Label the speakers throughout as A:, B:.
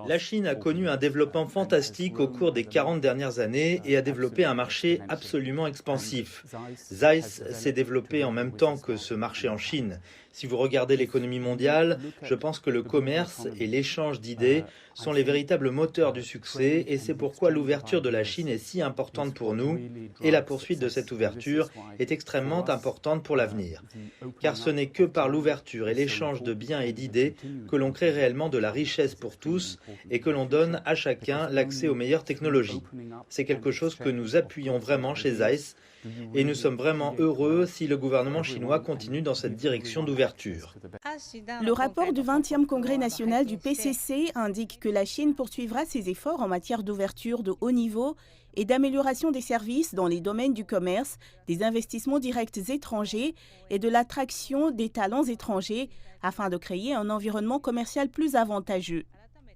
A: La Chine a connu un développement fantastique au cours des 40 dernières années et a développé un marché absolument expansif. Zeiss s'est développé en même temps que ce marché en Chine. Si vous regardez l'économie mondiale, je pense que le commerce et l'échange d'idées sont les véritables moteurs du succès et c'est pourquoi l'ouverture de la Chine est si importante pour nous et la poursuite de cette ouverture est extrêmement importante pour l'avenir. Car ce n'est que par l'ouverture et l'échange de biens et d'idées que l'on crée réellement de la richesse pour tous et que l'on donne à chacun l'accès aux meilleures technologies. C'est quelque chose que nous appuyons vraiment chez Zeiss et nous sommes vraiment heureux si le gouvernement chinois continue dans cette direction d'ouverture.
B: Le rapport du 20e Congrès national du PCC indique que la Chine poursuivra ses efforts en matière d'ouverture de haut niveau et d'amélioration des services dans les domaines du commerce, des investissements directs étrangers et de l'attraction des talents étrangers afin de créer un environnement commercial plus avantageux.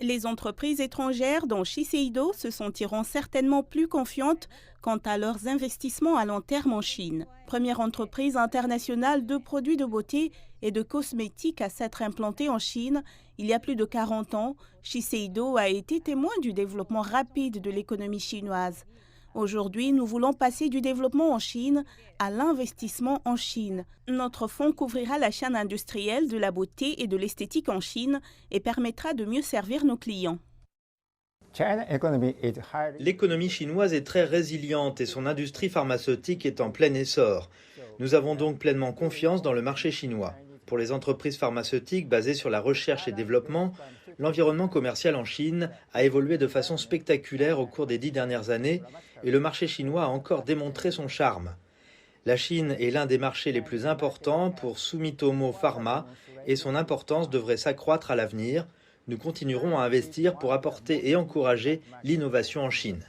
B: Les entreprises étrangères, dont Shiseido, se sentiront certainement plus confiantes quant à leurs investissements à long terme en Chine. Première entreprise internationale de produits de beauté et de cosmétiques à s'être implantée en Chine, il y a plus de 40 ans, Shiseido a été témoin du développement rapide de l'économie chinoise. Aujourd'hui, nous voulons passer du développement en Chine à l'investissement en Chine. Notre fonds couvrira la chaîne industrielle de la beauté et de l'esthétique en Chine et permettra de mieux servir nos clients.
A: L'économie chinoise est très résiliente et son industrie pharmaceutique est en plein essor. Nous avons donc pleinement confiance dans le marché chinois. Pour les entreprises pharmaceutiques basées sur la recherche et développement, l'environnement commercial en Chine a évolué de façon spectaculaire au cours des 10 dernières années et le marché chinois a encore démontré son charme. La Chine est l'un des marchés les plus importants pour Sumitomo Pharma et son importance devrait s'accroître à l'avenir. Nous continuerons à investir pour apporter et encourager l'innovation en Chine.